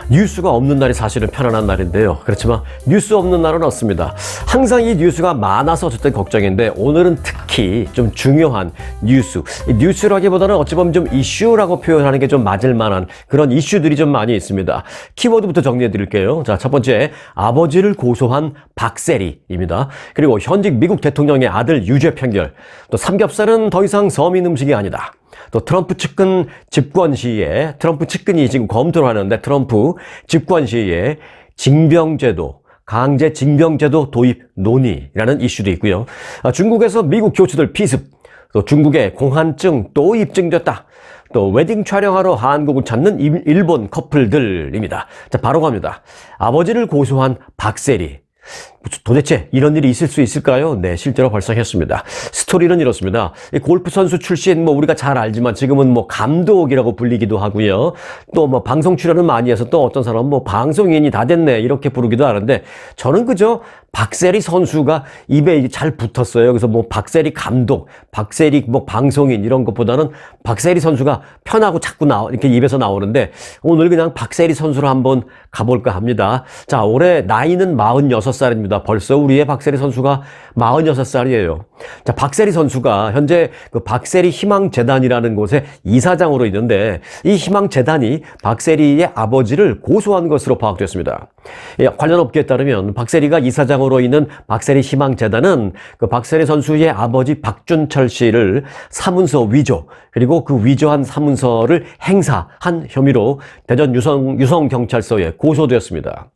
뉴스가 없는 날이 사실은 편안한 날인데요. 그렇지만 뉴스 없는 날은 없습니다. 항상 이 뉴스가 많아서 어쨌든 걱정인데 오늘은 특히 좀 중요한 뉴스. 이 뉴스라기보다는 어찌 보면 좀 이슈라고 표현하는 게 좀 맞을 만한 그런 이슈들이 좀 많이 있습니다. 키워드부터 정리해 드릴게요. 자, 첫 번째, 아버지를 고소한 박세리입니다. 그리고 현직 미국 대통령의 아들 유죄 판결. 또 삼겹살은 더 이상 서민 음식이 아니다. 또 트럼프 측근 집권 시에 트럼프 측근이 지금 검토를 하는데 트럼프 집권 시에 징병제도 강제 징병제도 도입 논의라는 이슈도 있고요. 중국에서 미국 교수들 피습, 또 중국의 공한증 또 입증됐다. 또 웨딩 촬영하러 한국을 찾는 일본 커플들입니다. 자, 바로 갑니다. 아버지를 고소한 박세리. 도대체 이런 일이 있을 수 있을까요? 네, 실제로 발생했습니다. 스토리는 이렇습니다. 골프 선수 출신 우리가 잘 알지만 지금은 감독이라고 불리기도 하고요. 또 방송 출연을 많이 해서 또 어떤 사람은 방송인이 다 됐네 이렇게 부르기도 하는데 저는 그저 박세리 선수가 입에 잘 붙었어요. 그래서 박세리 감독, 박세리 방송인 이런 것보다는 박세리 선수가 편하고 자꾸 이렇게 입에서 나오는데 오늘 그냥 박세리 선수로 한번 가볼까 합니다. 자, 올해 나이는 46살입니다. 벌써 우리의 박세리 선수가 46살이에요. 자, 박세리 선수가 현재 그 박세리 희망재단이라는 곳에 이사장으로 있는데 이 희망재단이 박세리의 아버지를 고소한 것으로 파악됐습니다. 관련 업계에 따르면 박세리가 이사장으로 있는 박세리 희망재단은 그 박세리 선수의 아버지 박준철 씨를 사문서 위조 그리고 그 위조한 사문서를 행사한 혐의로 대전 유성경찰서에 고소되었습니다.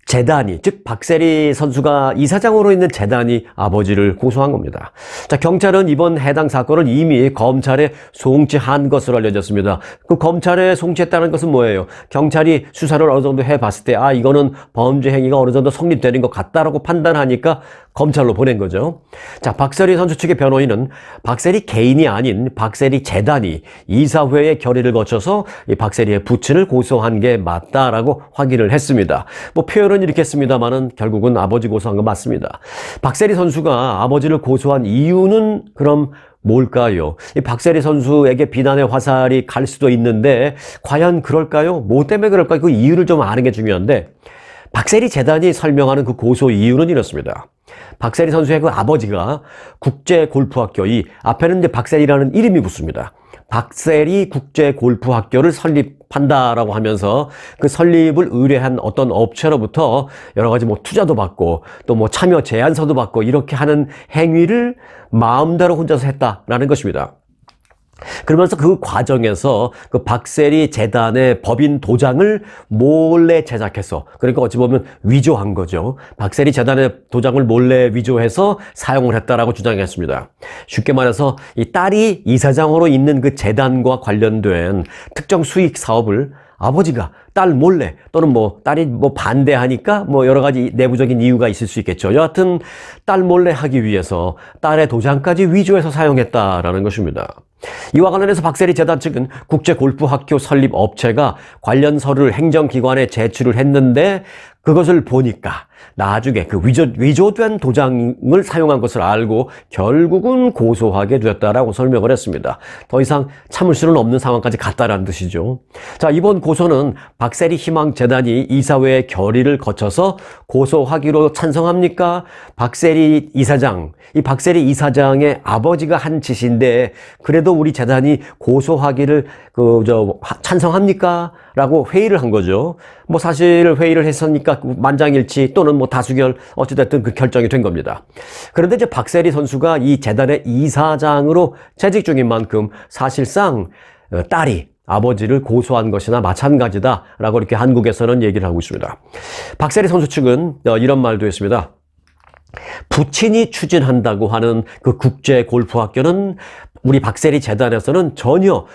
재단이, 즉 박세리 선수가 이사장으로 있는 재단이 아버지를 고소한 겁니다. 자, 경찰은 이번 해당 사건을 이미 검찰에 송치한 것으로 알려졌습니다. 그 검찰에 송치했다는 것은 뭐예요? 경찰이 수사를 어느 정도 해봤을 때 이거는 범죄 행위가 어느 정도 성립되는 것 같다라고 판단하니까 검찰로 보낸 거죠. 자, 박세리 선수 측의 변호인은 박세리 개인이 아닌 박세리 재단이 이사회의 결의를 거쳐서 이 박세리의 부친을 고소한 게 맞다라고 확인을 했습니다. 표현은 이렇게 했습니다만은 결국은 아버지 고소한 거 맞습니다. 박세리 선수가 아버지를 고소한 이유는 그럼 뭘까요? 이 박세리 선수에게 비난의 화살이 갈 수도 있는데 과연 그럴까요? 뭐 때문에 그럴까요? 그 이유를 좀 아는 게 중요한데 박세리 재단이 설명하는 그 고소 이유는 이렇습니다. 박세리 선수의 그 아버지가 국제골프학교, 이 앞에는 이제 박세리라는 이름이 붙습니다. 박세리 국제골프학교를 설립한다라고 하면서 그 설립을 의뢰한 어떤 업체로부터 여러 가지 투자도 받고 또 참여 제안서도 받고 이렇게 하는 행위를 마음대로 혼자서 했다라는 것입니다. 그러면서 그 과정에서 그 박세리 재단의 법인 도장을 몰래 제작해서 그러니까 어찌 보면 위조한 거죠. 박세리 재단의 도장을 몰래 위조해서 사용을 했다라고 주장했습니다. 쉽게 말해서 이 딸이 이사장으로 있는 그 재단과 관련된 특정 수익 사업을 아버지가 딸 몰래 또는 딸이 반대하니까 여러 가지 내부적인 이유가 있을 수 있겠죠. 여하튼 딸 몰래 하기 위해서 딸의 도장까지 위조해서 사용했다라는 것입니다. 이와 관련해서 박세리 재단 측은 국제골프학교 설립 업체가 관련 서류를 행정기관에 제출을 했는데 그것을 보니까 나중에 그 위조된 도장을 사용한 것을 알고 결국은 고소하게 되었다라고 설명을 했습니다. 더 이상 참을 수는 없는 상황까지 갔다라는 뜻이죠. 자, 이번 고소는 박세리 희망재단이 이사회의 결의를 거쳐서 고소하기로 찬성합니까? 박세리 이사장, 이 박세리 이사장의 아버지가 한 짓인데 그래도 우리 재단이 고소하기를 찬성합니까? 라고 회의를 한 거죠. 사실 회의를 했으니까 만장일치 또는 다수결 어찌됐든 그 결정이 된 겁니다. 그런데 이제 박세리 선수가 이 재단의 이사장으로 재직 중인 만큼 사실상 딸이 아버지를 고소한 것이나 마찬가지다라고 이렇게 한국에서는 얘기를 하고 있습니다. 박세리 선수 측은 이런 말도 했습니다. 부친이 추진한다고 하는 그 국제골프학교는 우리 박세리 재단에서는 전혀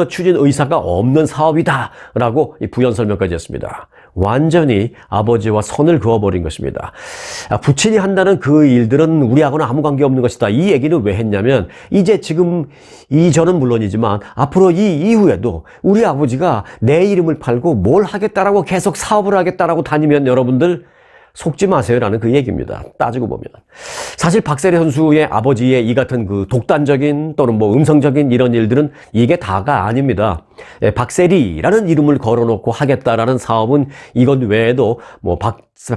추진 의사가 없는 사업이다라고 부연 설명까지 했습니다. 완전히 아버지와 선을 그어버린 것입니다. 부친이 한다는 그 일들은 우리하고는 아무 관계없는 것이다. 이 얘기는 왜 했냐면 이제 지금 이전은 물론이지만 앞으로 이 이후에도 우리 아버지가 내 이름을 팔고 뭘 하겠다라고 계속 사업을 하겠다라고 다니면 여러분들 속지 마세요라는 그 얘기입니다. 따지고 보면. 사실 박세리 선수의 아버지의 이 같은 그 독단적인 또는 뭐 음성적인 이런 일들은 이게 다가 아닙니다. 박세리라는 이름을 걸어놓고 하겠다라는 사업은 이것 외에도 뭐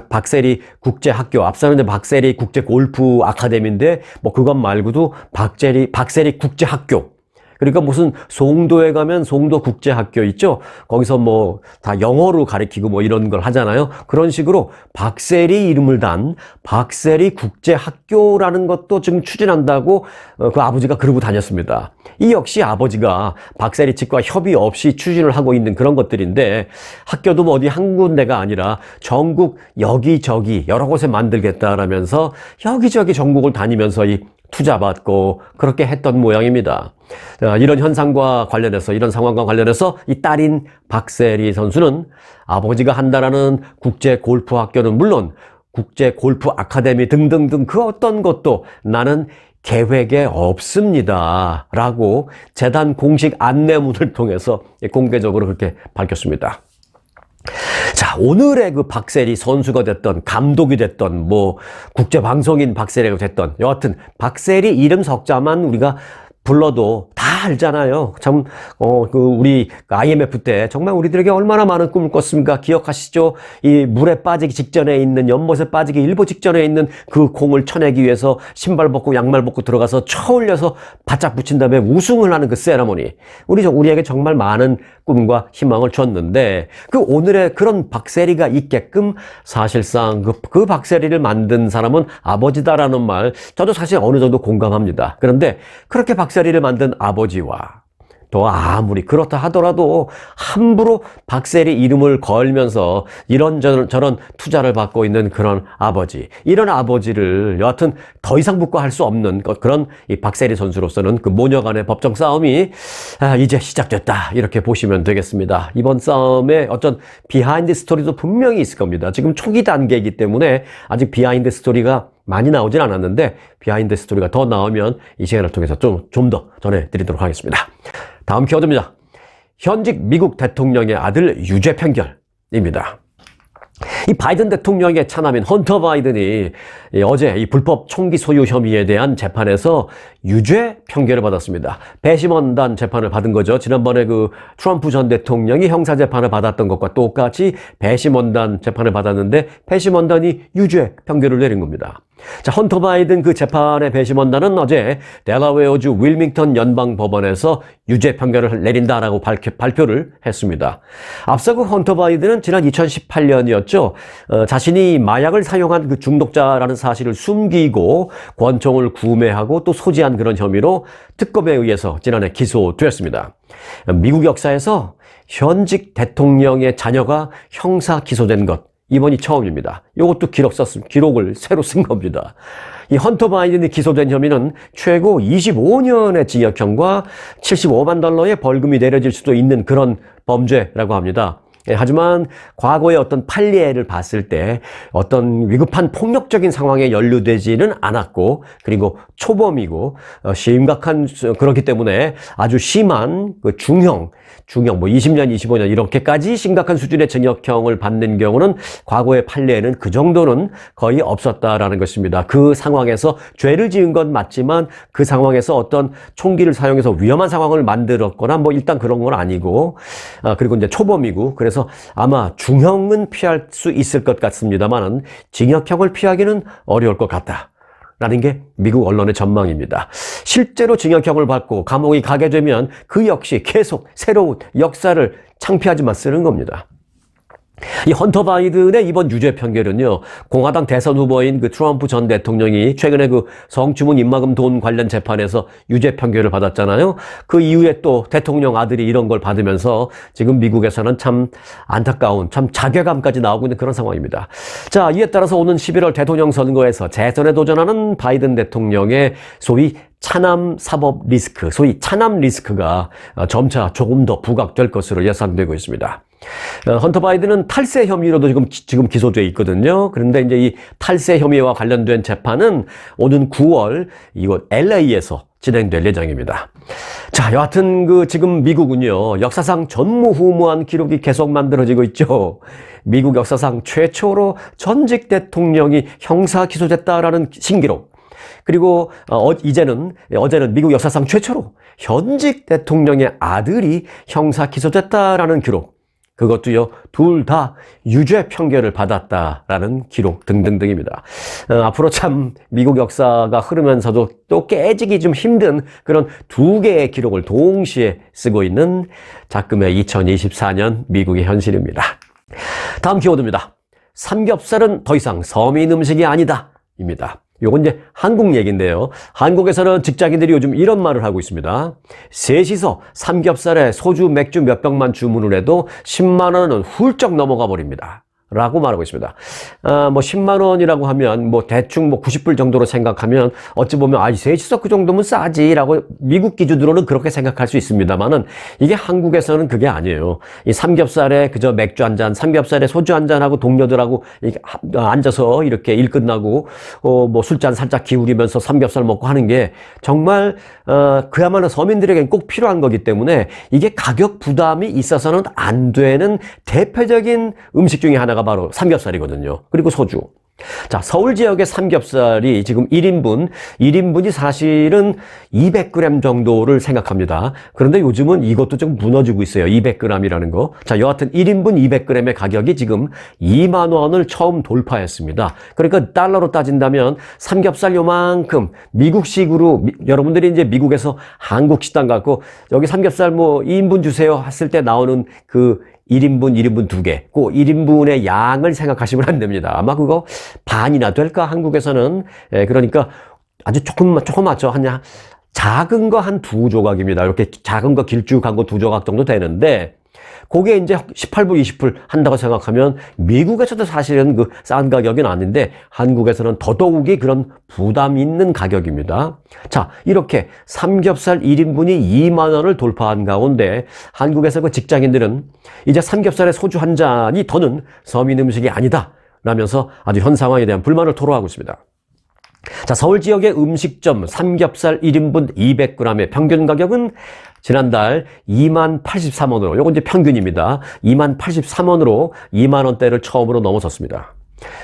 박세리 국제학교, 앞서는 이제 박세리 국제 골프 아카데미인데 뭐 그것 말고도 박세리 국제학교. 그러니까 무슨 송도에 가면 송도 국제학교 있죠? 거기서 뭐 다 영어로 가르치고 뭐 이런 걸 하잖아요. 그런 식으로 박세리 이름을 단 박세리 국제학교라는 것도 지금 추진한다고 그 아버지가 그러고 다녔습니다. 이 역시 아버지가 박세리 측과 협의 없이 추진을 하고 있는 그런 것들인데 학교도 뭐 어디 한 군데가 아니라 전국 여기저기 여러 곳에 만들겠다라면서 여기저기 전국을 다니면서 이 투자받고 그렇게 했던 모양입니다. 이런 현상과 관련해서 이런 상황과 관련해서 이 딸인 박세리 선수는 아버지가 한다라는 국제 골프 학교는 물론 국제 골프 아카데미 등등등 그 어떤 것도 나는 계획에 없습니다 라고 재단 공식 안내문을 통해서 공개적으로 그렇게 밝혔습니다. 자, 오늘의 그 박세리 선수가 됐던, 감독이 됐던, 뭐, 국제방송인 박세리가 됐던, 여하튼, 박세리 이름 석자만 우리가 불러도 다 알잖아요. 참, 우리 IMF 때 정말 우리들에게 얼마나 많은 꿈을 꿨습니까? 기억하시죠? 이 물에 빠지기 직전에 있는, 연못에 빠지기 일보 직전에 있는 그 공을 쳐내기 위해서 신발 벗고 양말 벗고 들어가서 쳐올려서 바짝 붙인 다음에 우승을 하는 그 세레머니. 우리에게 정말 많은 꿈과 희망을 줬는데, 그 오늘의 그런 박세리가 있게끔 사실상 그 박세리를 만든 사람은 아버지다라는 말, 저도 사실 어느 정도 공감합니다. 그런데 그렇게 박세리를 만든 아버지와 또 아무리 그렇다 하더라도 함부로 박세리 이름을 걸면서 이런저런 투자를 받고 있는 그런 아버지, 이런 아버지를 여하튼 더 이상 묵과할 수 없는 그런 이 박세리 선수로서는 그 모녀 간의 법정 싸움이 이제 시작됐다 이렇게 보시면 되겠습니다. 이번 싸움에 어떤 비하인드 스토리도 분명히 있을 겁니다. 지금 초기 단계이기 때문에 아직 비하인드 스토리가 많이 나오진 않았는데 비하인드 스토리가 더 나오면 이 시간을 통해서 좀 더 전해드리도록 하겠습니다. 다음 키워드입니다. 현직 미국 대통령의 아들 유죄 판결입니다. 이 바이든 대통령의 차남인 헌터 바이든이 어제 이 불법 총기 소유 혐의에 대한 재판에서 유죄 판결을 받았습니다. 배심원단 재판을 받은 거죠. 지난번에 그 트럼프 전 대통령이 형사 재판을 받았던 것과 똑같이 배심원단 재판을 받았는데 배심원단이 유죄 판결을 내린 겁니다. 자, 헌터 바이든 그 재판의 배심원단은 어제 델라웨어주 윌밍턴 연방법원에서 유죄 판결을 내린다라고 발표를 했습니다. 앞서 그 헌터 바이든은 지난 2018년이었죠. 자신이 마약을 사용한 그 중독자라는 사실을 숨기고 권총을 구매하고 또 소지한 그런 혐의로 특검에 의해서 지난해 기소되었습니다. 미국 역사에서 현직 대통령의 자녀가 형사 기소된 것 이번이 처음입니다. 이것도 기록을 새로 쓴 겁니다. 이 헌터 바이든이 기소된 혐의는 최고 25년의 징역형과 75만 달러의 벌금이 내려질 수도 있는 그런 범죄라고 합니다. 하지만 과거의 어떤 판례를 봤을 때 어떤 위급한 폭력적인 상황에 연루되지는 않았고 그리고 초범이고 심각한 그렇기 때문에 아주 심한 그 중형 뭐 20년, 25년 이렇게까지 심각한 수준의 징역형을 받는 경우는 과거의 판례에는 그 정도는 거의 없었다라는 것입니다. 그 상황에서 죄를 지은 건 맞지만 그 상황에서 어떤 총기를 사용해서 위험한 상황을 만들었거나 뭐 일단 그런 건 아니고 그리고 이제 초범이고 그래서 아마 중형은 피할 수 있을 것 같습니다만은 징역형을 피하기는 어려울 것 같다. 라는 게 미국 언론의 전망입니다. 실제로 징역형을 받고 감옥에 가게 되면 그 역시 계속 새로운 역사를 창피하지만 쓰는 겁니다. 이 헌터 바이든의 이번 유죄 판결은요, 공화당 대선 후보인 그 트럼프 전 대통령이 최근에 그 성추문 입막음 돈 관련 재판에서 유죄 판결을 받았잖아요. 그 이후에 또 대통령 아들이 이런 걸 받으면서 지금 미국에서는 참 안타까운, 참 자괴감까지 나오고 있는 그런 상황입니다. 자, 이에 따라서 오는 11월 대통령 선거에서 재선에 도전하는 바이든 대통령의 소위 차남 사법 리스크, 소위 차남 리스크가 점차 조금 더 부각될 것으로 예상되고 있습니다. 헌터 바이든은 탈세 혐의로도 지금 기소돼 있거든요. 그런데 이제 이 탈세 혐의와 관련된 재판은 오는 9월 이곳 LA에서 진행될 예정입니다. 자, 여하튼 지금 미국은요, 역사상 전무후무한 기록이 계속 만들어지고 있죠. 미국 역사상 최초로 전직 대통령이 형사 기소됐다라는 신기록. 그리고 어제는 미국 역사상 최초로 현직 대통령의 아들이 형사 기소됐다라는 기록. 그것도요, 둘 다 유죄 판결을 받았다라는 기록 등등등입니다. 앞으로 참 미국 역사가 흐르면서도 또 깨지기 좀 힘든 그런 두 개의 기록을 동시에 쓰고 있는 작금의 2024년 미국의 현실입니다. 다음 키워드입니다. 삼겹살은 더 이상 서민 음식이 아니다. 입니다. 요건 이제 한국 얘기인데요. 한국에서는 직장인들이 요즘 이런 말을 하고 있습니다. 셋이서 삼겹살에 소주, 맥주 몇 병만 주문을 해도 10만 원은 훌쩍 넘어가 버립니다. 라고 말하고 있습니다. 10만 원이라고 하면 대충 90불 정도로 생각하면 어찌 보면 셋이서 그 정도면 싸지라고 미국 기준으로는 그렇게 생각할 수 있습니다만은 이게 한국에서는 그게 아니에요. 이 삼겹살에 그저 맥주 한 잔, 삼겹살에 소주 한 잔하고 동료들하고 앉아서 이렇게 일 끝나고 술잔 살짝 기울이면서 삼겹살 먹고 하는 게 정말 그야말로 서민들에겐 꼭 필요한 거기 때문에 이게 가격 부담이 있어서는 안 되는 대표적인 음식 중에 하나가 바로 삼겹살이거든요. 그리고 소주. 자, 서울 지역의 삼겹살이 지금 1인분이 사실은 200g 정도를 생각합니다. 그런데 요즘은 이것도 좀 무너지고 있어요. 200g이라는 거. 자, 여하튼 1인분 200g의 가격이 지금 2만 원을 처음 돌파했습니다. 그러니까 달러로 따진다면 삼겹살 요만큼 미국식으로 여러분들이 이제 미국에서 한국 식당 갖고 여기 삼겹살 2인분 주세요 했을 때 나오는 그 1인분 2개. 그 1인분의 양을 생각하시면 안 됩니다. 아마 그거 반이나 될까? 한국에서는. 그러니까 아주 조그맣죠. 작은 거 한 2조각입니다. 이렇게 작은 거 길쭉한 거 2조각 정도 되는데, 그게 이제 18불, 20불 한다고 생각하면 미국에서도 사실은 그 싼 가격은 아닌데 한국에서는 더더욱이 그런 부담 있는 가격입니다. 자, 이렇게 삼겹살 1인분이 2만 원을 돌파한 가운데 한국에서 그 직장인들은 이제 삼겹살에 소주 한 잔이 더는 서민 음식이 아니다 라면서 아주 현 상황에 대한 불만을 토로하고 있습니다. 자, 서울 지역의 음식점 삼겹살 1인분 200g의 평균 가격은 지난달 2만 83원으로, 요건 이제 평균입니다. 2만 83원으로 2만 원대를 처음으로 넘어섰습니다.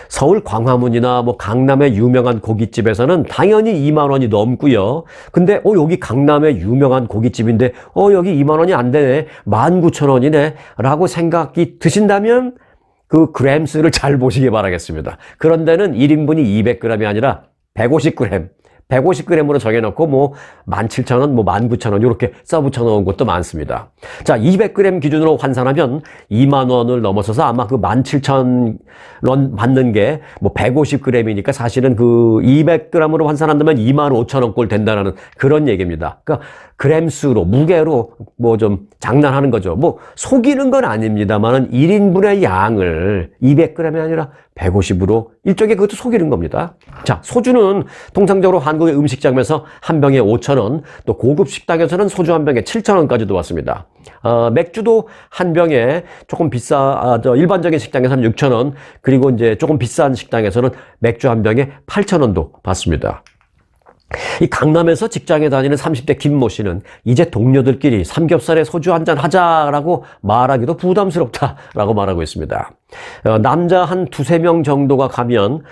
서울 광화문이나 강남의 유명한 고깃집에서는 당연히 2만 원이 넘고요. 근데 여기 강남의 유명한 고깃집인데 여기 2만 원이 안 되네. 19,000원이네. 라고 생각이 드신다면 그 그램수를 잘 보시기 바라겠습니다. 그런 데는 1인분이 200g이 아니라 150g. 150g으로 정해놓고 17,000원, 19,000원 이렇게 써붙여놓은 곳도 많습니다. 자, 200g 기준으로 환산하면 2만 원을 넘어서서 아마 그 17,000원 받는 게 150g이니까 사실은 그 200g으로 환산한다면 25,000원 꼴 된다는 그런 얘기입니다. 그러니까 그램수로, 무게로 좀 장난하는 거죠. 속이는 건 아닙니다만은 1인분의 양을 200g이 아니라 150으로 일종의 그것도 속이는 겁니다. 자, 소주는 통상적으로 한국의 음식점에서 한 병에 5,000원, 또 고급 식당에서는 소주 한 병에 7,000원까지도 왔습니다. 맥주도 한 병에 조금 일반적인 식당에서는 6,000원, 그리고 이제 조금 비싼 식당에서는 맥주 한 병에 8,000원도 받습니다. 이 강남에서 직장에 다니는 30대 김모 씨는 이제 동료들끼리 삼겹살에 소주 한잔 하자라고 말하기도 부담스럽다라고 말하고 있습니다. 남자 한 2-3명 정도가 가면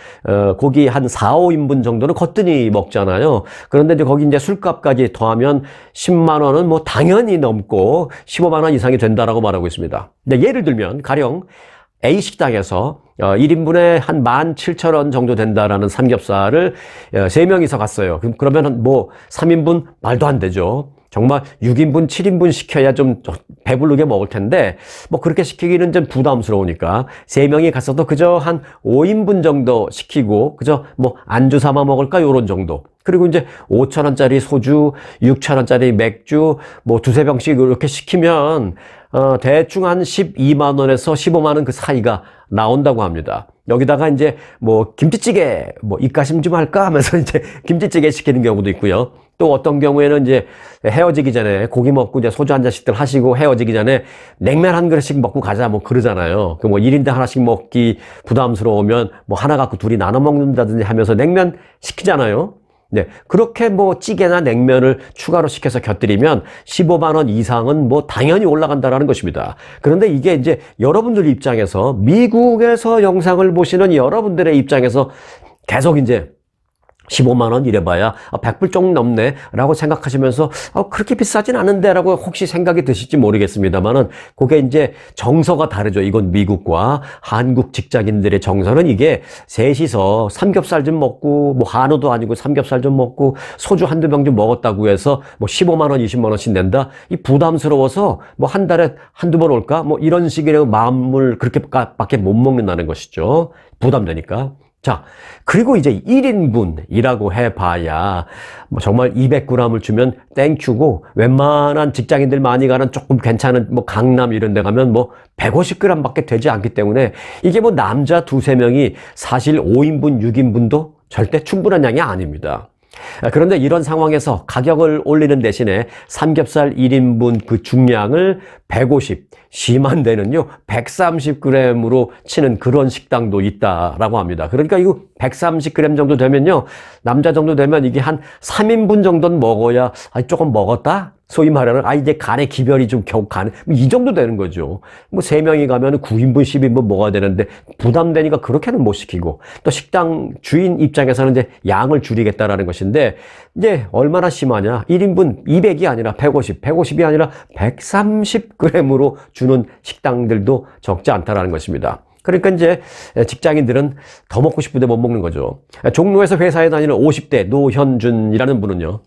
고기 한 4-5인분 정도는 거뜬히 먹잖아요. 그런데 이제 거기 이제 술값까지 더하면 10만 원은 당연히 넘고 15만 원 이상이 된다라고 말하고 있습니다. 근데 예를 들면 가령 A 식당에서 1인분에 한 17,000원 정도 된다라는 삼겹살을 3명이서 갔어요. 그러면 3인분 말도 안 되죠. 정말 6인분, 7인분 시켜야 좀 배부르게 먹을 텐데 그렇게 시키기는 좀 부담스러우니까 3명이 갔어도 그저 한 5인분 정도 시키고 그저 안주 삼아 먹을까 요런 정도. 그리고 이제 5,000원짜리 소주, 6,000원짜리 맥주 2-3병씩 이렇게 시키면 대충 한 12만 원에서 15만 원 그 사이가 나온다고 합니다. 여기다가 이제 김치찌개 입가심 좀 할까 하면서 이제 김치찌개 시키는 경우도 있고요. 또 어떤 경우에는 이제 헤어지기 전에 고기 먹고 이제 소주 한 잔씩들 하시고 헤어지기 전에 냉면 한 그릇씩 먹고 가자 그러잖아요. 그 1인당 하나씩 먹기 부담스러우면 하나 갖고 둘이 나눠 먹는다든지 하면서 냉면 시키잖아요. 네, 그렇게 뭐 찌개나 냉면을 추가로 시켜서 곁들이면 15만 원 이상은 뭐 당연히 올라간다라는 것입니다. 그런데 이게 이제 여러분들 입장에서, 미국에서 영상을 보시는 여러분들의 입장에서 계속 이제 15만 원 이래봐야 100불 조금 넘네 라고 생각하시면서 그렇게 비싸진 않은데 라고 혹시 생각이 드실지 모르겠습니다만은, 그게 이제 정서가 다르죠. 이건 미국과 한국 직장인들의 정서는, 이게 셋이서 삼겹살 좀 먹고, 뭐 한우도 아니고 삼겹살 좀 먹고 소주 한두 병 좀 먹었다고 해서 뭐 15만 원 20만 원씩 낸다, 이 부담스러워서 뭐 한 달에 한두 번 올까 뭐 이런 식의 마음을 그렇게밖에 못 먹는다는 것이죠. 부담되니까. 자, 그리고 이제 1인분이라고 해봐야 뭐 정말 200g을 주면 땡큐고, 웬만한 직장인들 많이 가는 조금 괜찮은 뭐 강남 이런 데 가면 뭐 150g 밖에 되지 않기 때문에, 이게 뭐 남자 두세 명이 사실 5인분, 6인분도 절대 충분한 양이 아닙니다. 그런데 이런 상황에서 가격을 올리는 대신에 삼겹살 1인분 그 중량을 150, 심한 데는요 130g으로 치는 그런 식당도 있다라고 합니다. 그러니까 이거 130g 정도 되면요, 남자 정도 되면 이게 한 3인분 정도는 먹어야 조금 먹었다? 소위 말하는 이제 간에 기별이 좀 겨우 가는, 이 정도 되는 거죠. 뭐 3명이 가면 9인분, 10인분 먹어야 되는데 부담되니까 그렇게는 못 시키고, 또 식당 주인 입장에서는 이제 양을 줄이겠다라는 것인데, 이제 얼마나 심하냐? 1인분 200이 아니라 150, 150이 아니라 130g으로 주는 식당들도 적지 않다라는 것입니다. 그러니까 이제 직장인들은 더 먹고 싶은데 못 먹는 거죠. 종로에서 회사에 다니는 50대 노현준이라는 분은요,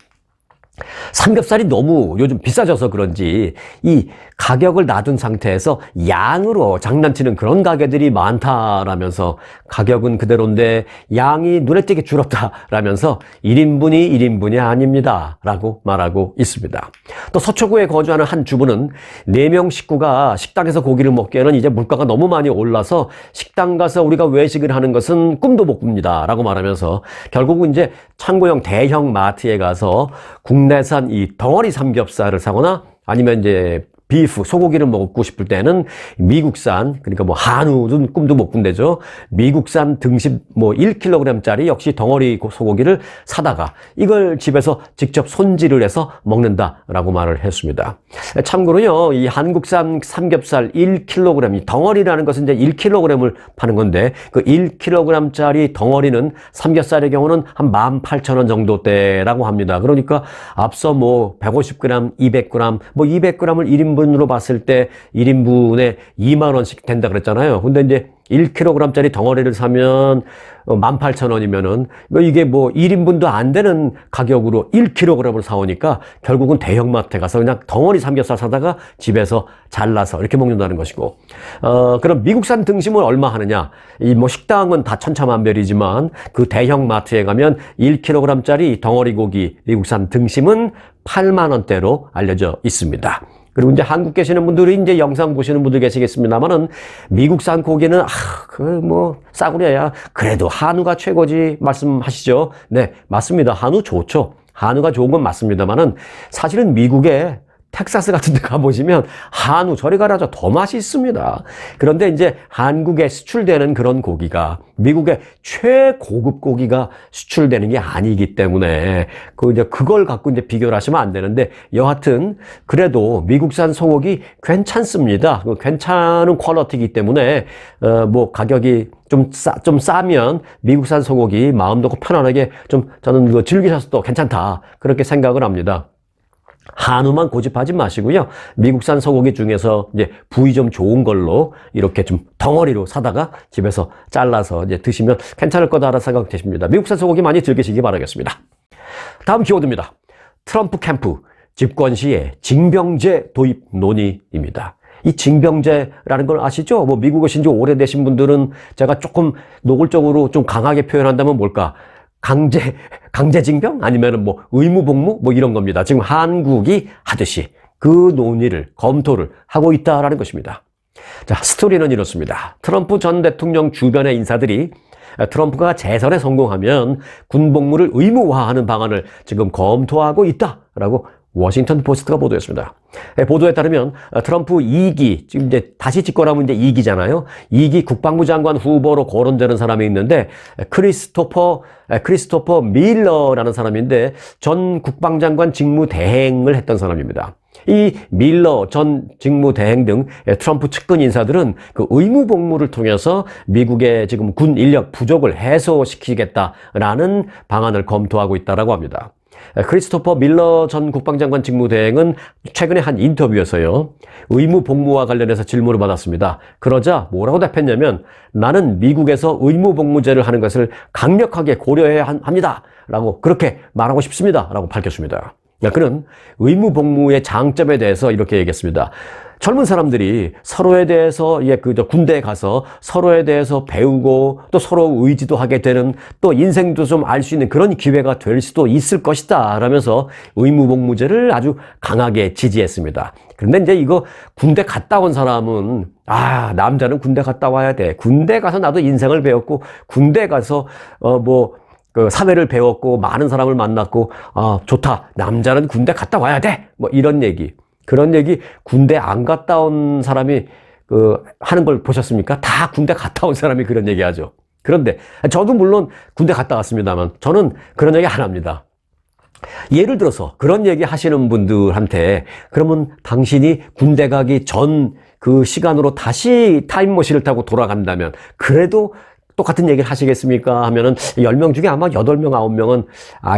삼겹살이 너무 요즘 비싸져서 그런지 이 가격을 낮은 상태에서 양으로 장난치는 그런 가게들이 많다라면서, 가격은 그대로인데 양이 눈에 띄게 줄었다라면서 1인분이 1인분이 아닙니다 라고 말하고 있습니다. 또 서초구에 거주하는 한 주부는 4명 식구가 식당에서 고기를 먹기에는 이제 물가가 너무 많이 올라서 식당 가서 우리가 외식을 하는 것은 꿈도 못 꿉니다 라고 말하면서, 결국은 이제 창고형 대형 마트에 가서 국내산 이 덩어리 삼겹살을 사거나, 아니면 이제 비프, 소고기를 먹고 싶을 때는 미국산, 그러니까 뭐 한우는 꿈도 못 꾼대죠. 미국산 등심 뭐 1kg짜리 역시 덩어리 소고기를 사다가 이걸 집에서 직접 손질을 해서 먹는다라고 말을 했습니다. 참고로요, 이 한국산 삼겹살 1kg, 이 덩어리라는 것은 이제 1kg을 파는 건데, 그 1kg짜리 덩어리는 삼겹살의 경우는 한 18,000원 정도대라고 합니다. 그러니까 앞서 뭐 150g, 200g, 뭐 200g을 1인분 으로 봤을 때 1인분에 2만 원씩 된다 그랬잖아요. 근데 이제 1kg짜리 덩어리를 사면 18,000원이면은 이게 뭐 1인분도 안 되는 가격으로 1kg을 사오니까 결국은 대형마트에 가서 그냥 덩어리 삼겹살 사다가 집에서 잘라서 이렇게 먹는다는 것이고, 그럼 미국산 등심은 얼마 하느냐? 이 뭐 식당은 다 천차만별이지만 그 대형마트에 가면 1kg짜리 덩어리 고기 미국산 등심은 8만 원대로 알려져 있습니다. 그리고 이제 한국 계시는 분들이 이제 영상 보시는 분들 계시겠습니다만은, 미국산 고기는 뭐 싸구려야, 그래도 한우가 최고지 말씀하시죠. 네, 맞습니다. 한우 좋죠. 한우가 좋은 건 맞습니다만은, 사실은 미국에 텍사스 같은 데 가보시면 한우 저리 가라죠. 더 맛있습니다. 그런데 이제 한국에 수출되는 그런 고기가 미국의 최고급 고기가 수출되는 게 아니기 때문에 이제 그걸 갖고 이제 비교를 하시면 안 되는데, 여하튼 그래도 미국산 소고기 괜찮습니다. 괜찮은 퀄리티이기 때문에 뭐 가격이 좀 싸면 미국산 소고기 마음 놓고 편안하게 좀 저는 즐기셔도 괜찮다, 그렇게 생각을 합니다. 한우만 고집하지 마시고요. 미국산 소고기 중에서 이제 부위 좀 좋은 걸로 이렇게 좀 덩어리로 사다가 집에서 잘라서 이제 드시면 괜찮을 거다라는 생각 되십니다. 미국산 소고기 많이 즐기시기 바라겠습니다. 다음 키워드입니다. 트럼프 캠프 집권 시에 징병제 도입 논의입니다. 이 징병제라는 걸 아시죠? 뭐 미국에 오신 지 오래되신 분들은 제가 조금 노골적으로 좀 강하게 표현한다면 뭘까? 강제징병? 아니면은 뭐 의무복무? 뭐 이런 겁니다. 지금 한국이 하듯이 그 논의를, 검토를 하고 있다라는 것입니다. 자, 스토리는 이렇습니다. 트럼프 전 대통령 주변의 인사들이 트럼프가 재선에 성공하면 군복무를 의무화하는 방안을 지금 검토하고 있다라고 워싱턴 포스트가 보도했습니다. 보도에 따르면 트럼프 2기, 지금 이제 다시 집권하면 이제 2기잖아요. 2기 국방부 장관 후보로 거론되는 사람이 있는데 크리스토퍼 밀러라는 사람인데 전 국방장관 직무 대행을 했던 사람입니다. 이 밀러 전 직무대행 등 트럼프 측근 인사들은 그 의무 복무를 통해서 미국의 지금 군 인력 부족을 해소시키겠다라는 방안을 검토하고 있다고 합니다. 크리스토퍼 밀러 전 국방장관 직무대행은 최근에 한 인터뷰에서요, 의무 복무와 관련해서 질문을 받았습니다. 그러자 뭐라고 답했냐면, 나는 미국에서 의무 복무제를 하는 것을 강력하게 고려해야 합니다. 라고 그렇게 말하고 싶습니다. 라고 밝혔습니다. 그는 의무 복무의 장점에 대해서 이렇게 얘기했습니다. 젊은 사람들이 서로에 대해서 군대에 가서 서로에 대해서 배우고 또 서로 의지도 하게 되는, 또 인생도 좀 알 수 있는 그런 기회가 될 수도 있을 것이다 라면서 의무 복무제를 아주 강하게 지지했습니다. 그런데 이제 이거 군대 갔다 온 사람은 남자는 군대 갔다 와야 돼. 군대 가서 나도 인생을 배웠고 군대 가서 그 사회를 배웠고 많은 사람을 만났고 좋다. 남자는 군대 갔다 와야 돼. 뭐 이런 얘기. 그런 얘기 군대 안 갔다 온 사람이 하는 걸 보셨습니까? 다 군대 갔다 온 사람이 그런 얘기 하죠. 그런데 저도 물론 군대 갔다 왔습니다만 저는 그런 얘기 안 합니다. 예를 들어서 그런 얘기 하시는 분들한테, 그러면 당신이 군대 가기 전 그 시간으로 다시 타임머신을 타고 돌아간다면 그래도 똑같은 얘기를 하시겠습니까? 하면은 10명 중에 아마 8명, 9명은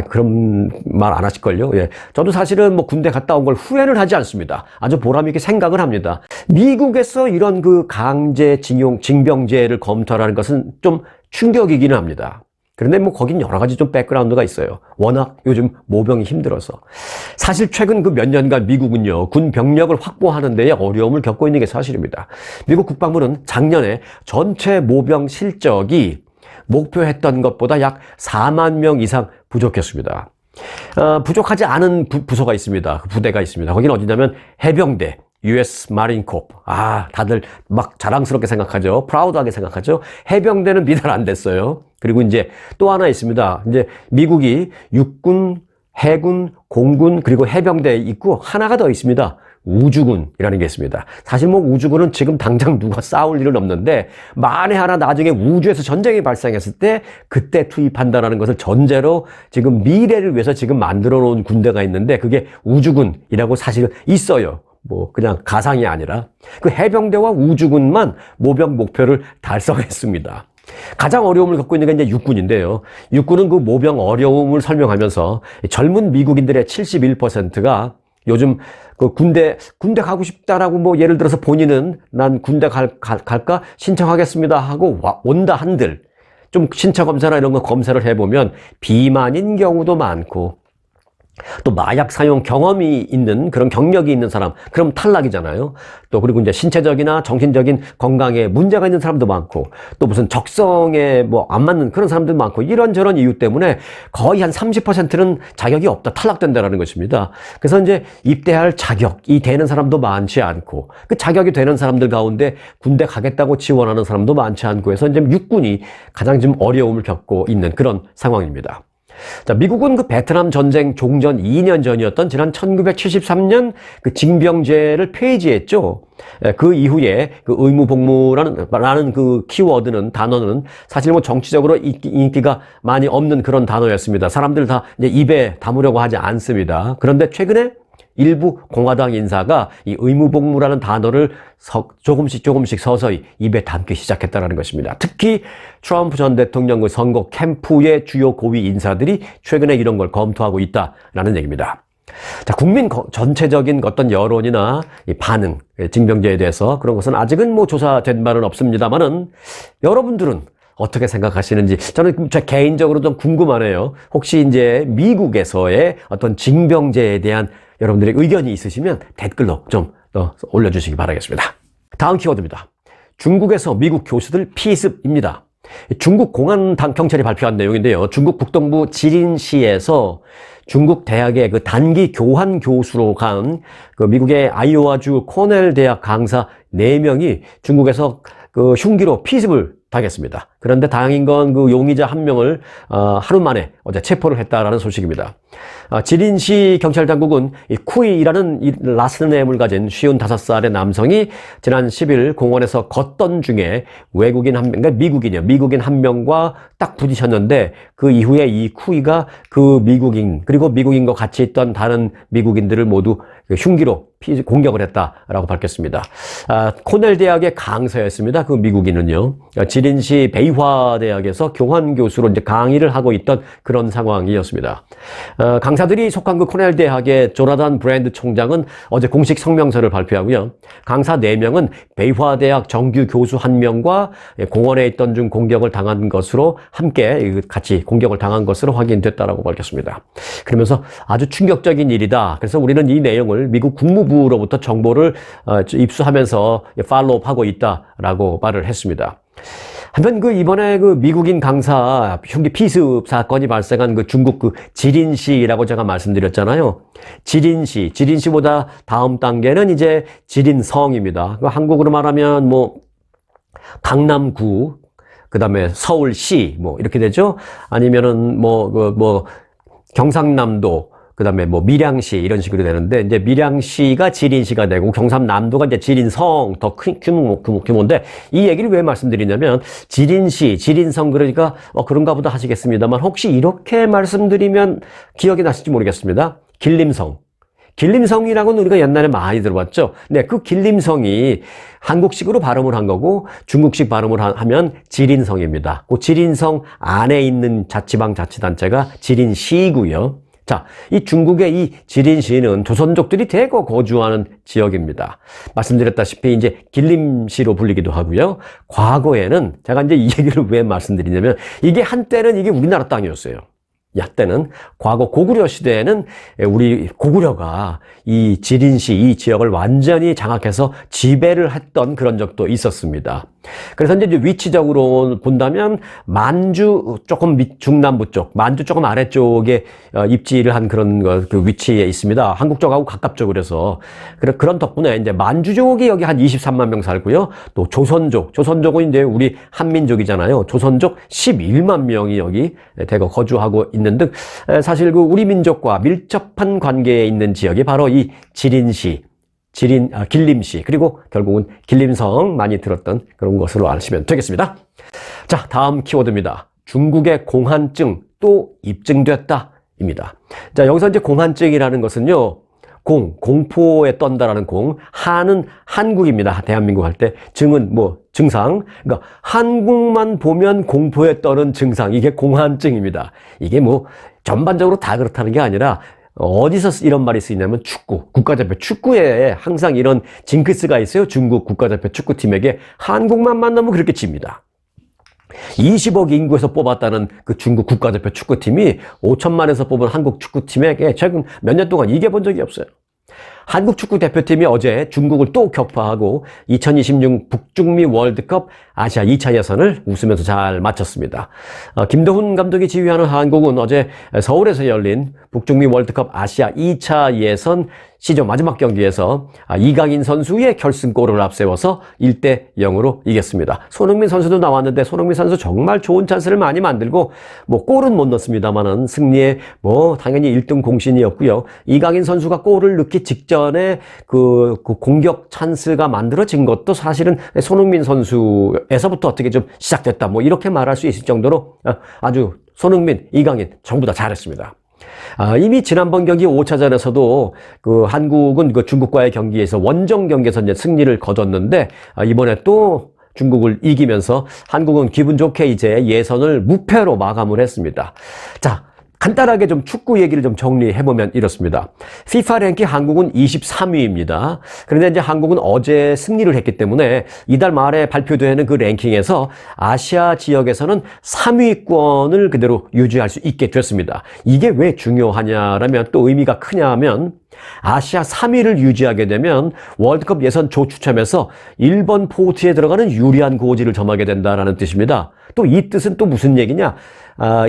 그런 말 안 하실걸요. 예. 저도 사실은 군대 갔다 온 걸 후회는 하지 않습니다. 아주 보람 있게 생각을 합니다. 미국에서 이런 그 강제징용, 징병제를 검토하라는 것은 좀 충격이기는 합니다. 그런데 거긴 여러 가지 좀 백그라운드가 있어요. 워낙 요즘 모병이 힘들어서. 사실 최근 그 몇 년간 미국은요, 군 병력을 확보하는 데에 어려움을 겪고 있는 게 사실입니다. 미국 국방부는 작년에 전체 모병 실적이 목표했던 것보다 약 4만 명 이상 부족했습니다. 부족하지 않은 부서가 있습니다. 부대가 있습니다. 거기는 어디냐면 해병대, US 마린 코프. 다들 막 자랑스럽게 생각하죠. 프라우드하게 생각하죠. 해병대는 미달 안 됐어요. 그리고 이제 또 하나 있습니다. 이제 미국이 육군, 해군, 공군, 그리고 해병대 있고 하나가 더 있습니다. 우주군이라는 게 있습니다. 사실 우주군은 지금 당장 누가 싸울 일은 없는데, 만에 하나 나중에 우주에서 전쟁이 발생했을 때 그때 투입한다라는 것을 전제로 지금 미래를 위해서 지금 만들어 놓은 군대가 있는데, 그게 우주군이라고 사실 있어요. 그냥 가상이 아니라. 그 해병대와 우주군만 모병 목표를 달성했습니다. 가장 어려움을 겪고 있는 게 이제 육군인데요. 육군은 그 모병 어려움을 설명하면서 젊은 미국인들의 71%가 요즘 그 군대 가고 싶다라고 예를 들어서 본인은 난 군대 갈까 신청하겠습니다 하고 온다 한들, 좀 신체 검사나 이런 거 검사를 해보면 비만인 경우도 많고, 또 마약 사용 경험이 있는 그런 경력이 있는 사람, 그럼 탈락이잖아요. 또 그리고 이제 신체적이나 정신적인 건강에 문제가 있는 사람도 많고, 또 무슨 적성에 안 맞는 그런 사람도 많고, 이런저런 이유 때문에 거의 한 30%는 자격이 없다, 탈락된다라는 것입니다. 그래서 이제 입대할 자격이 되는 사람도 많지 않고, 그 자격이 되는 사람들 가운데 군대 가겠다고 지원하는 사람도 많지 않고 해서 이제 육군이 가장 좀 어려움을 겪고 있는 그런 상황입니다. 자, 미국은 그 베트남 전쟁 종전 2년 전이었던 지난 1973년 그 징병제를 폐지했죠. 그 이후에 그 의무복무라는 그 키워드는, 단어는 사실 정치적으로 인기가 많이 없는 그런 단어였습니다. 사람들 다 이제 입에 담으려고 하지 않습니다. 그런데 최근에 일부 공화당 인사가 이 의무복무라는 단어를 조금씩 서서히 입에 담기 시작했다는 것입니다. 특히 트럼프 전 대통령 선거 캠프의 주요 고위 인사들이 최근에 이런 걸 검토하고 있다라는 얘기입니다. 자, 국민 전체적인 어떤 여론이나 이 반응, 징병제에 대해서 그런 것은 아직은 조사된 바는 없습니다만은, 여러분들은 어떻게 생각하시는지 저는 제 개인적으로 좀 궁금하네요. 혹시 이제 미국에서의 어떤 징병제에 대한 여러분들의 의견이 있으시면 댓글로 좀 올려주시기 바라겠습니다. 다음 키워드입니다. 중국에서 미국 교수들 피습입니다. 중국 공안 경찰이 발표한 내용인데요. 중국 북동부 지린시에서 중국 대학의 그 단기 교환 교수로 간 그 미국의 아이오와주 코넬 대학 강사 4명이 중국에서 그 흉기로 피습을 당했습니다. 그런데 다행인 건 그 용의자 한 명을 하루 만에 어제 체포를 했다라는 소식입니다. 지린시 경찰 당국은 이 쿠이라는 이 라스네임을 가진 55살의 남성이 지난 10일 공원에서 걷던 중에 외국인 한 명, 그러니까 미국인이요. 미국인 한 명과 딱 부딪혔는데 그 이후에 이 쿠이가 그 미국인 그리고 미국인과 같이 있던 다른 미국인들을 모두 흉기로 공격을 했다라고 밝혔습니다. 코넬 대학의 강사였습니다. 그 미국인은요. 지린시 베이화 대학에서 교환 교수로 이제 강의를 하고 있던 그런 상황이었습니다. 강사들이 속한 그 코넬 대학의 조나단 브랜드 총장은 어제 공식 성명서를 발표하고요. 강사 4명은 베이화 대학 정규 교수 1명과 공원에 있던 중 공격을 당한 것으로 함께 같이 공격을 당한 것으로 확인됐다라고 밝혔습니다. 그러면서 아주 충격적인 일이다. 그래서 우리는 이 내용을 미국 국무부로부터 정보를 입수하면서 팔로우하고 있다라고 말을 했습니다. 한편 그 이번에 그 미국인 강사 흉기 피습 사건이 발생한 그 중국 그 지린시라고 제가 말씀드렸잖아요. 지린시보다 다음 단계는 이제 지린성입니다. 그 한국으로 말하면 뭐 강남구, 그다음에 서울시 뭐 이렇게 되죠. 아니면은 뭐 경상남도, 그다음에 뭐 밀양시 이런 식으로 되는데 이제 밀양시가 지린시가 되고 경상남도가 이제 지린성 더 큰 규모인데 이 얘기를 왜 말씀드리냐면 지린시, 지린성 그러니까 그런가 보다 하시겠습니다만 혹시 이렇게 말씀드리면 기억이 나실지 모르겠습니다. 길림성. 길림성이라고는 우리가 옛날에 많이 들어봤죠. 네, 그 길림성이 한국식으로 발음을 한 거고 중국식 발음을 하면 지린성입니다. 그 지린성 안에 있는 자치단체가 지린시고요. 자, 이 중국의 이 지린시는 조선족들이 대거 거주하는 지역입니다. 말씀드렸다시피 이제 길림시로 불리기도 하고요. 과거에는 제가 이제 이 얘기를 왜 말씀드리냐면 이게 한때는 이게 우리나라 땅이었어요. 때는 과거 고구려 시대에는 우리 고구려가 이 지린시 이 지역을 완전히 장악해서 지배를 했던 그런 적도 있었습니다. 그래서 이제 위치적으로 본다면 만주 조금 중남부 쪽, 만주 조금 아래쪽에 입지를 한 그런 그 위치에 있습니다. 한국 쪽하고 가깝죠. 그래서 그런 덕분에 이제 만주족이 여기 한 23만 명 살고요. 또 조선족은 이제 우리 한민족이잖아요. 조선족 11만 명이 여기 대거 거주하고 있는 등 사실 그 우리 민족과 밀접한 관계에 있는 지역이 바로 이 지린시, 길림시, 그리고 결국은 길림성 많이 들었던 그런 것으로 아시면 되겠습니다. 자, 다음 키워드입니다. 중국의 공한증 또 입증됐다입니다. 자, 여기서 이제 공한증이라는 것은요, 공포에 떤다라는 한은 한국입니다. 대한민국 할 때. 증은 뭐 증상. 그러니까 한국만 보면 공포에 떠는 증상. 이게 공한증입니다. 이게 뭐 전반적으로 다 그렇다는 게 아니라 어디서 이런 말이 쓰이냐면 축구, 국가대표 축구에 항상 이런 징크스가 있어요. 중국 국가대표 축구팀에게 한국만 만나면 그렇게 집니다. 20억 인구에서 뽑았다는 그 중국 국가대표 축구팀이 5천만에서 뽑은 한국 축구팀에게 최근 몇 년 동안 이겨본 적이 없어요. 한국 축구 대표팀이 어제 중국을 또 격파하고 2026 북중미 월드컵 아시아 2차 예선을 웃으면서 잘 마쳤습니다. 김도훈 감독이 지휘하는 한국은 어제 서울에서 열린 북중미 월드컵 아시아 2차 예선 시즌 마지막 경기에서 이강인 선수의 결승골을 앞세워서 1대0으로 이겼습니다. 손흥민 선수도 나왔는데 손흥민 선수 정말 좋은 찬스를 많이 만들고 뭐 골은 못 넣었습니다만은 승리에 뭐 당연히 1등 공신이었고요. 이강인 선수가 골을 넣기 직전에 그 공격 찬스가 만들어진 것도 사실은 손흥민 선수에서부터 어떻게 좀 시작됐다 뭐 이렇게 말할 수 있을 정도로 아주 손흥민, 이강인 전부 다 잘했습니다. 이미 지난번 경기 5차전에서도 그 한국은 그 중국과의 경기에서 원정 경기에서 이제 승리를 거뒀는데 이번에 또 중국을 이기면서 한국은 기분 좋게 이제 예선을 무패로 마감을 했습니다. 자, 간단하게 좀 축구 얘기를 좀 정리해보면 이렇습니다. FIFA 랭킹 한국은 23위입니다. 그런데 이제 한국은 어제 승리를 했기 때문에 이달 말에 발표되는 그 랭킹에서 아시아 지역에서는 3위권을 그대로 유지할 수 있게 됐습니다. 이게 왜 중요하냐라면 또 의미가 크냐면 아시아 3위를 유지하게 되면 월드컵 예선 조 추첨에서 1번 포트에 들어가는 유리한 고지를 점하게 된다라는 뜻입니다. 또 이 뜻은 또 무슨 얘기냐?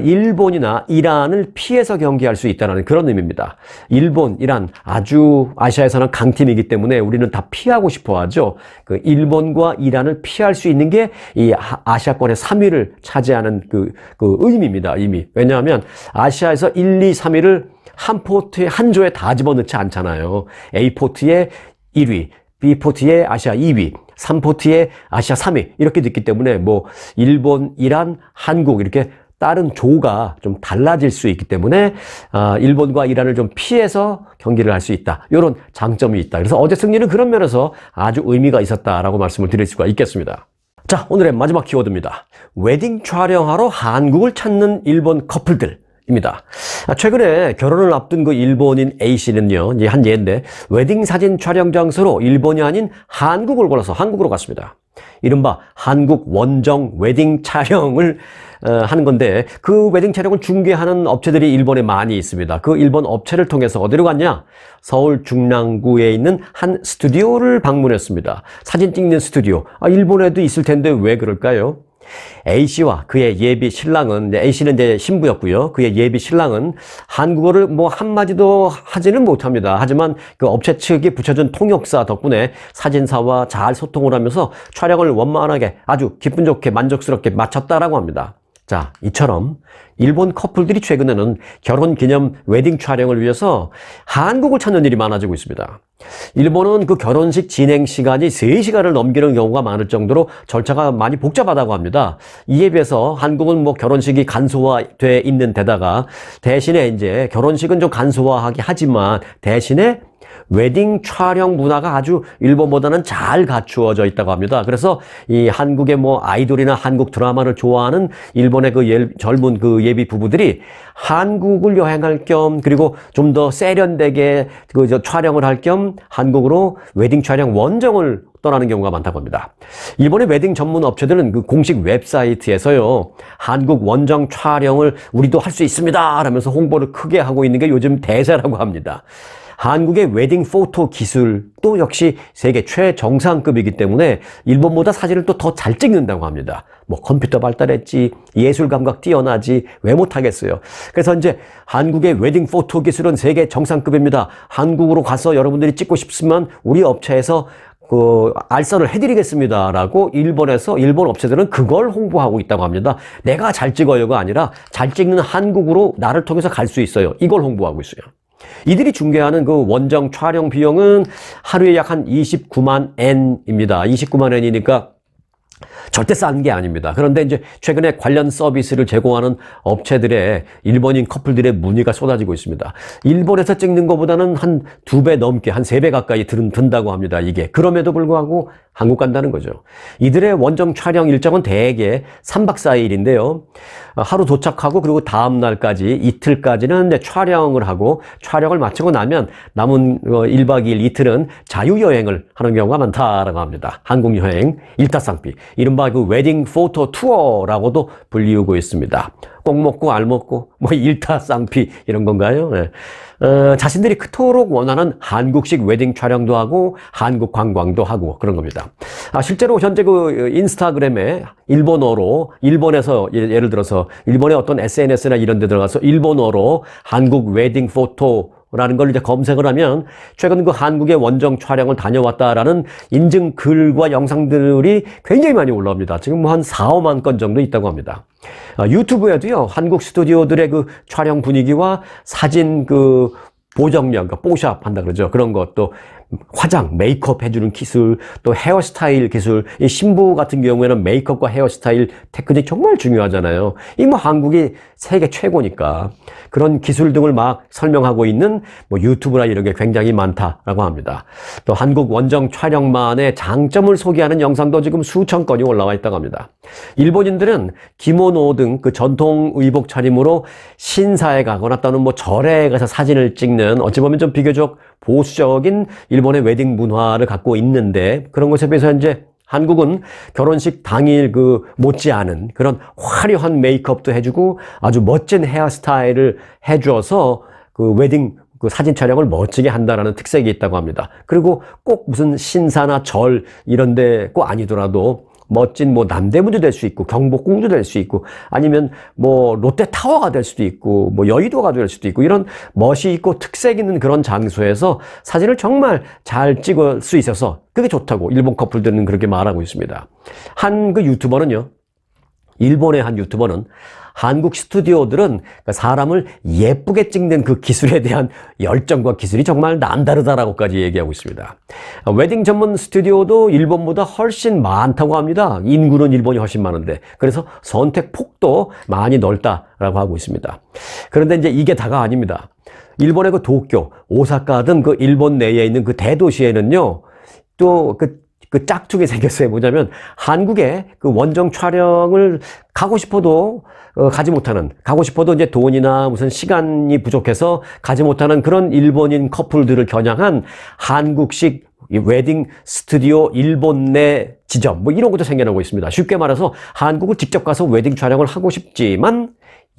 일본이나 이란을 피해서 경기할 수 있다는 그런 의미입니다. 일본, 이란 아주 아시아에서는 강팀이기 때문에 우리는 다 피하고 싶어 하죠. 그 일본과 이란을 피할 수 있는 게 이 아시아권의 3위를 차지하는 그 의미입니다. 의미. 왜냐하면 아시아에서 1, 2, 3위를 한 포트에 한 조에 다 집어넣지 않잖아요. A 포트에 1위, B 포트에 아시아 2위, 3포트에 아시아 3위 이렇게 됐기 때문에 뭐 일본, 이란, 한국 이렇게 다른 조가 좀 달라질 수 있기 때문에 일본과 이란을 좀 피해서 경기를 할 수 있다. 이런 장점이 있다. 그래서 어제 승리는 그런 면에서 아주 의미가 있었다라고 말씀을 드릴 수가 있겠습니다. 자, 오늘의 마지막 키워드입니다. 웨딩 촬영하러 한국을 찾는 일본 커플들입니다. 최근에 결혼을 앞둔 그 일본인 A씨는요, 이제 한 예인데, 웨딩 사진 촬영 장소로 일본이 아닌 한국을 골라서 한국으로 갔습니다. 이른바 한국 원정 웨딩 촬영을 하는 건데, 그 웨딩 촬영을 중개하는 업체들이 일본에 많이 있습니다. 그 일본 업체를 통해서 어디로 갔냐? 서울 중랑구에 있는 한 스튜디오를 방문했습니다. 사진 찍는 스튜디오. 일본에도 있을 텐데 왜 그럴까요? A씨와 그의 예비 신랑은, A씨는 이제 신부였고요. 그의 예비 신랑은 한국어를 뭐 한마디도 하지는 못합니다. 하지만 그 업체 측이 붙여준 통역사 덕분에 사진사와 잘 소통을 하면서 촬영을 원만하게 아주 기분 좋게 만족스럽게 마쳤다라고 합니다. 자, 이처럼 일본 커플들이 최근에는 결혼 기념 웨딩 촬영을 위해서 한국을 찾는 일이 많아지고 있습니다. 일본은 그 결혼식 진행 시간이 3시간을 넘기는 경우가 많을 정도로 절차가 많이 복잡하다고 합니다. 이에 비해서 한국은 뭐 결혼식이 간소화돼 있는 데다가 대신에 이제 결혼식은 좀 간소화하게 하지만 대신에 웨딩 촬영 문화가 아주 일본보다는 잘 갖추어져 있다고 합니다. 그래서 이 한국의 뭐 아이돌이나 한국 드라마를 좋아하는 일본의 그 젊은 그 예비 부부들이 한국을 여행할 겸 그리고 좀 더 세련되게 그 촬영을 할 겸 한국으로 웨딩 촬영 원정을 떠나는 경우가 많다고 합니다. 일본의 웨딩 전문 업체들은 그 공식 웹사이트에서요, 한국 원정 촬영을 우리도 할 수 있습니다 라면서 홍보를 크게 하고 있는 게 요즘 대세라고 합니다. 한국의 웨딩 포토 기술도 역시 세계 최정상급이기 때문에 일본보다 사진을 또 더 잘 찍는다고 합니다. 뭐 컴퓨터 발달했지, 예술 감각 뛰어나지, 왜 못하겠어요. 그래서 이제 한국의 웨딩 포토 기술은 세계 정상급입니다. 한국으로 가서 여러분들이 찍고 싶으면 우리 업체에서 알선을 해드리겠습니다 라고 일본 업체들은 그걸 홍보하고 있다고 합니다. 내가 잘 찍어요가 아니라 잘 찍는 한국으로 나를 통해서 갈 수 있어요. 이걸 홍보하고 있어요. 이들이 중개하는 그 원정 촬영 비용은 하루에 약 한 29만 엔입니다. 29만 엔이니까 절대 싼 게 아닙니다. 그런데 이제 최근에 관련 서비스를 제공하는 업체들의 일본인 커플들의 문의가 쏟아지고 있습니다. 일본에서 찍는 것보다는 한 2배 넘게, 한 3배 가까이 든다고 합니다. 이게. 그럼에도 불구하고 한국 간다는 거죠. 이들의 원정 촬영 일정은 대개 3박 4일인데요. 하루 도착하고 그리고 다음 날까지 이틀까지는 촬영을 하고 촬영을 마치고 나면 남은 1박 2일 이틀은 자유여행을 하는 경우가 많다라고 합니다. 한국 여행 일타쌍피, 이른바 그 웨딩 포토 투어라고도 불리우고 있습니다. 꼭 먹고 알 먹고 뭐 일타쌍피 이런 건가요? 네. 자신들이 그토록 원하는 한국식 웨딩 촬영도 하고 한국 관광도 하고 그런 겁니다. 실제로 현재 그 인스타그램에 일본어로, 일본에서 예를 들어서 일본의 어떤 SNS나 이런 데 들어가서 일본어로 한국 웨딩 포토 라는 걸 이제 검색을 하면 최근 그 한국의 원정 촬영을 다녀왔다라는 인증 글과 영상들이 굉장히 많이 올라옵니다. 지금 뭐 한 4, 5만 건 정도 있다고 합니다. 유튜브에도요, 한국 스튜디오들의 그 촬영 분위기와 사진 그 보정력, 그러니까 뽀샵 한다 그러죠. 그런 것도 화장, 메이크업 해주는 기술, 또 헤어스타일 기술. 이 신부 같은 경우에는 메이크업과 헤어스타일 테크닉 정말 중요하잖아요. 이 뭐 한국이 세계 최고니까 그런 기술 등을 막 설명하고 있는 뭐 유튜브나 이런 게 굉장히 많다라고 합니다. 또 한국 원정 촬영만의 장점을 소개하는 영상도 지금 수천 건이 올라와 있다고 합니다. 일본인들은 기모노 등 그 전통 의복 차림으로 신사에 가거나 또는 뭐 절에 가서 사진을 찍는, 어찌 보면 좀 비교적 보수적인 일본의 웨딩 문화를 갖고 있는데, 그런 것에 비해서 이제 한국은 결혼식 당일 그 못지않은 그런 화려한 메이크업도 해주고 아주 멋진 헤어스타일을 해줘서 그 웨딩 그 사진 촬영을 멋지게 한다라는 특색이 있다고 합니다. 그리고 꼭 무슨 신사나 절 이런 데 꼭 아니더라도 멋진 뭐 남대문도 될 수 있고 경복궁도 될 수 있고 아니면 뭐 롯데타워가 될 수도 있고 뭐 여의도가 될 수도 있고 이런 멋이 있고 특색 있는 그런 장소에서 사진을 정말 잘 찍을 수 있어서 그게 좋다고 일본 커플들은 그렇게 말하고 있습니다. 한 그 유튜버는요. 일본의 한 유튜버는 한국 스튜디오들은 사람을 예쁘게 찍는 그 기술에 대한 열정과 기술이 정말 남다르다라고까지 얘기하고 있습니다. 웨딩 전문 스튜디오도 일본보다 훨씬 많다고 합니다. 인구는 일본이 훨씬 많은데 그래서 선택 폭도 많이 넓다라고 하고 있습니다. 그런데 이제 이게 다가 아닙니다. 일본의 그 도쿄, 오사카 등 그 일본 내에 있는 그 대도시에는요. 또 그 짝퉁이 생겼어요. 뭐냐면 한국에 그 원정 촬영을 가고 싶어도 가지 못하는, 가고 싶어도 이제 돈이나 무슨 시간이 부족해서 가지 못하는 그런 일본인 커플들을 겨냥한 한국식 웨딩 스튜디오 일본 내 지점 뭐 이런 것도 생겨나고 있습니다. 쉽게 말해서 한국을 직접 가서 웨딩 촬영을 하고 싶지만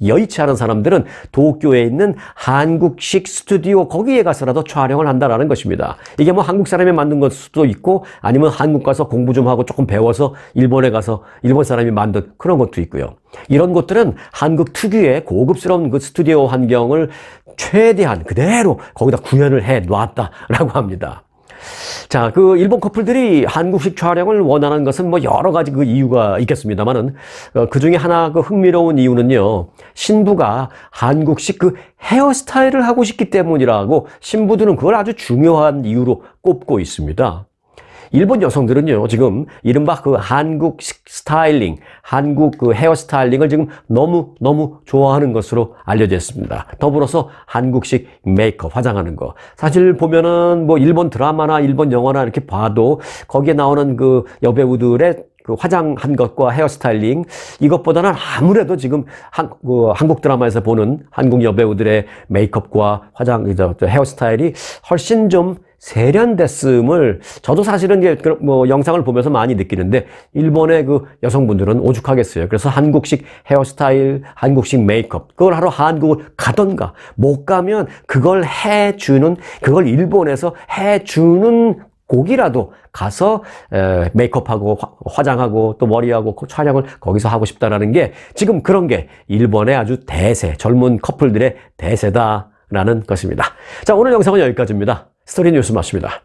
여의치 않은 사람들은 도쿄에 있는 한국식 스튜디오 거기에 가서라도 촬영을 한다라는 것입니다. 이게 뭐 한국 사람이 만든 걸 수도 있고 아니면 한국 가서 공부 좀 하고 조금 배워서 일본에 가서 일본 사람이 만든 그런 것도 있고요. 이런 것들은 한국 특유의 고급스러운 그 스튜디오 환경을 최대한 그대로 거기다 구현을 해 놨다라고 합니다. 자, 그 일본 커플들이 한국식 촬영을 원하는 것은 뭐 여러 가지 그 이유가 있겠습니다만은 그 중에 하나 그 흥미로운 이유는요. 신부가 한국식 그 헤어스타일을 하고 싶기 때문이라고 신부들은 그걸 아주 중요한 이유로 꼽고 있습니다. 일본 여성들은요, 지금 이른바 그 한국식 스타일링, 한국 그 헤어스타일링을 지금 너무 좋아하는 것으로 알려져 있습니다. 더불어서 한국식 메이크업, 화장하는 거. 사실 보면은 뭐 일본 드라마나 일본 영화나 이렇게 봐도 거기에 나오는 그 여배우들의 그 화장한 것과 헤어스타일링, 이것보다는 아무래도 지금 한국 드라마에서 보는 한국 여배우들의 메이크업과 헤어스타일이 훨씬 좀 세련됐음을 저도 사실은 이제 뭐 영상을 보면서 많이 느끼는데 일본의 그 여성분들은 오죽하겠어요. 그래서 한국식 헤어스타일, 한국식 메이크업 그걸 하러 한국을 가던가 못 가면 그걸 해주는 그걸 일본에서 해주는 곡이라도 가서 메이크업하고 화장하고 또 머리하고 촬영을 거기서 하고 싶다라는 게 지금 그런 게 일본의 아주 대세, 젊은 커플들의 대세다라는 것입니다. 자, 오늘 영상은 여기까지입니다. 스토리 뉴스 마칩니다.